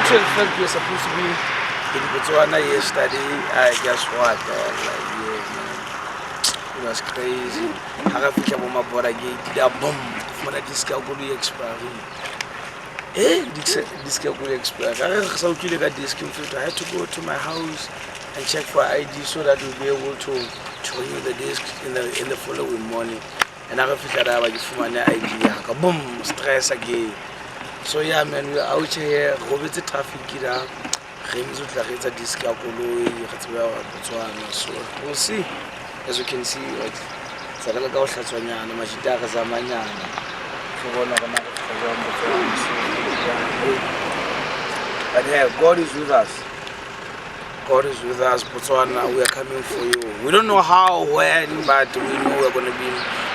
to the fact you're supposed to be in Botswana yesterday. I guess what? Yeah, man. It was crazy. I got to my brother gate. Did a bomb for the discount expire. This can expire. I had to go to my house and check for ID so that we'll be able to renew the disc in the following morning. And I figured out for my ID. Boom, stress again. So yeah, man, we're out here. Over the traffic here. It's a disc. So we'll see. As you can see, it's a little bit but yeah, God is with us. God is with us, Botswana. We are coming for you. We don't know how, when, but we know we're going to be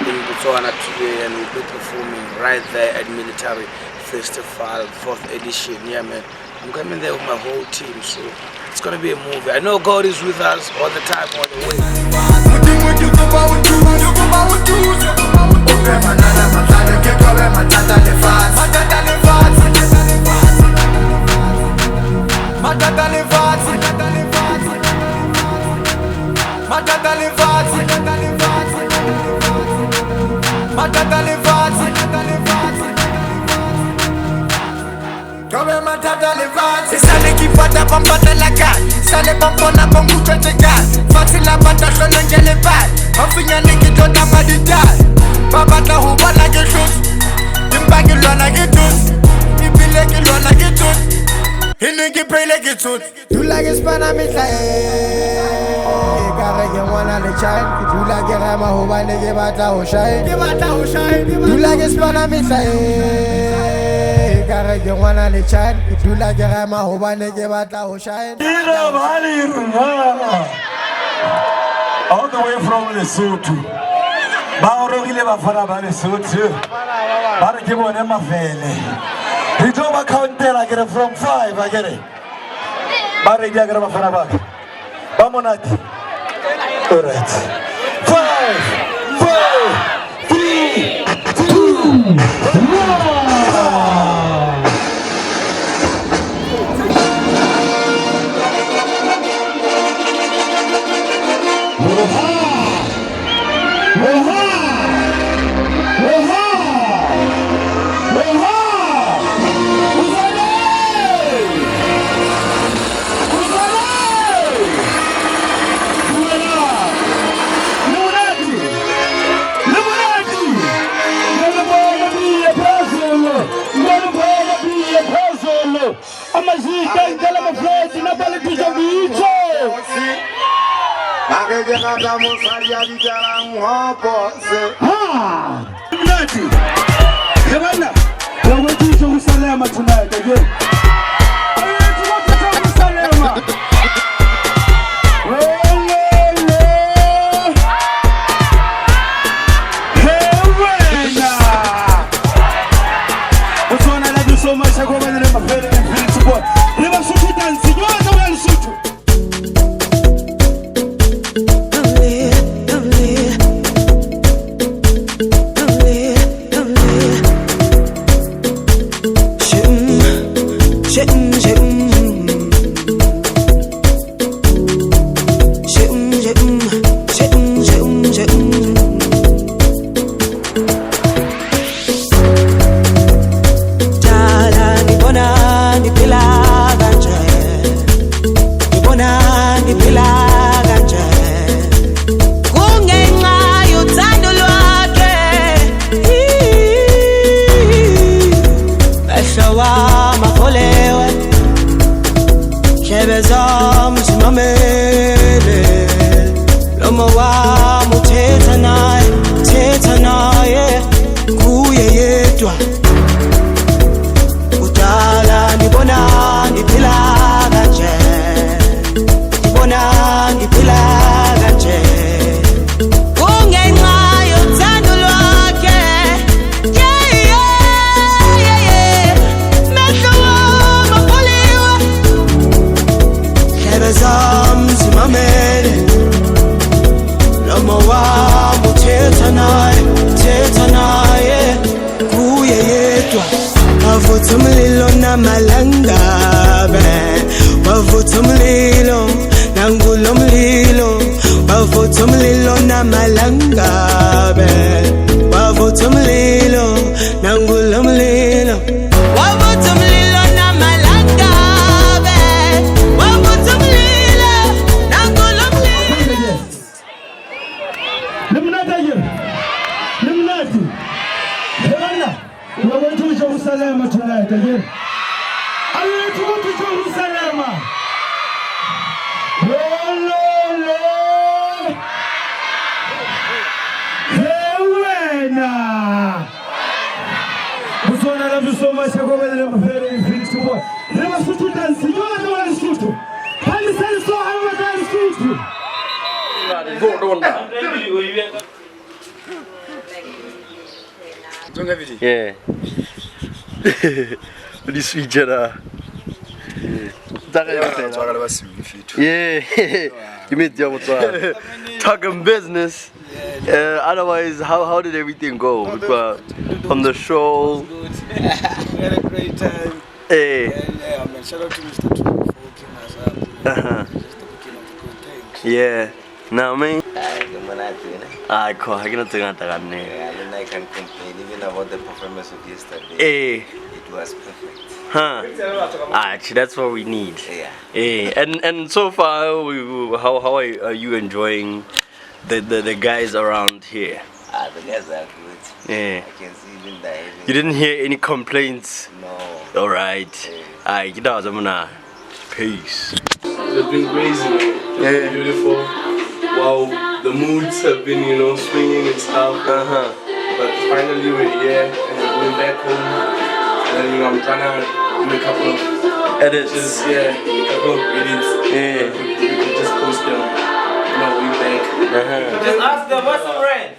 in Botswana today and we'll be performing right there at Military Festival, 4th edition. Yeah, man. I'm coming there with my whole team, so it's going to be a movie. I know God is with us all the time, all the way. Sale qui voit ta bombe de la carte. Sale bon pour la bombe ou tu te gaz. Facile la bataille, je ne gagne pas. On finit un équipe de ta madita. Papa ta ou pas la gueule. Tu m'as que l'on a gueule. Il pile que l'on a gueule. Il ne qui paye les gueule. Tu la gueule pas na mitla. Car il wanna le child. Tu la gueule ma ou pas ne gueule pas ta ou shine. Tu la gueule pas na mitla. You wanna the chat, if you like your hammer, who wanna give out the ocean? All the way from Lesotho. Bauro ile bafana ba Lesotho. Ba re ke bone mafele. Di tlo countela get from 5 I get it. Ba re dia get bafana ba. Ba monati. All right. 5 4 3 2 1. Tonight again. So much I go in my bed and feel it support. Never shoot you dancing, you are the one shoot you. Malanga Jerusalem. Botswana, I love you so much. I go with them very Felix boy. Never Lesotho dance. You don't know Lesotho. Can you say so? I want to Lesotho. Yeah. This sweet Jada. Yeah. You made the other talking business. Otherwise, how did everything go? On the show. We had a great time. Hey. Yeah, man. Shout out to Mr. Trump for hooking us up. Just the beginning of the good things. Yeah. Now, man. I cool. I cannot think of that. I can complain even about the performance of yesterday. Hey. It was perfect. Huh? Actually, that's what we need. Yeah. Hey. And so far, how are you enjoying the guys around here? The guys are good. Yeah. I can see even the You didn't hear any complaints? No. All right. Alright, get out. I'm gonna peace. It's been crazy, man. Beautiful. Wow, the moods have been, swinging and stuff. But finally we're here and we're going back home. And I'm trying to do a couple of edits. A couple of edits. Yeah. We could just post them. We're back. Just ask them what's the rent.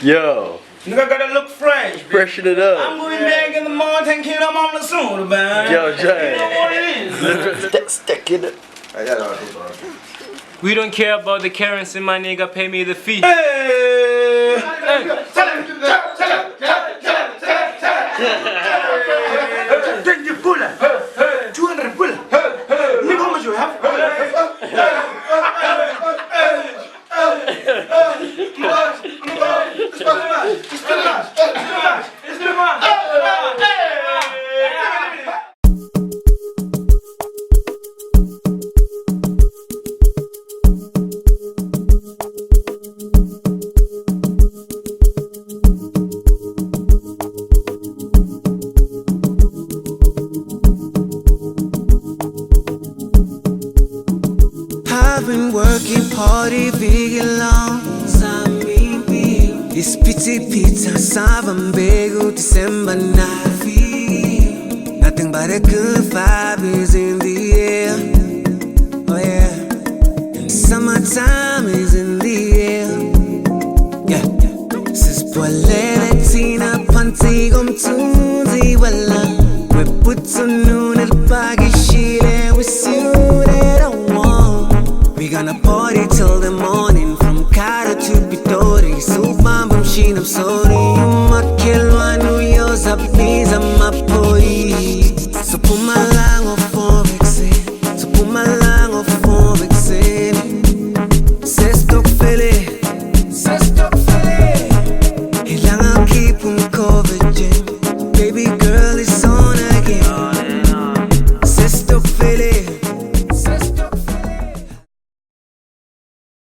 Yo. Nigga gotta look fresh. Freshen it up. I'm going back in the morning, kid. I'm on the soon, man. Yo, Jay. You know what it is. Stick it. We don't care about the currency, my nigga. Pay me the fee. Hey. Take the bullet. 200 bullet. Nigga, how much you have? I've been working party big long. Ispiti pizza savam bego December night. Nothing but a good vibe is in the air. Oh yeah. And summertime is in the air. Yeah. Sis boilele tina panti gomtunzi wala. We put on noon at baggy shit and we see that I want. We gonna party till the morning from Cairo to Pitori. Subam I'm sorry, you might kill one who yours up, please, I'm a boy.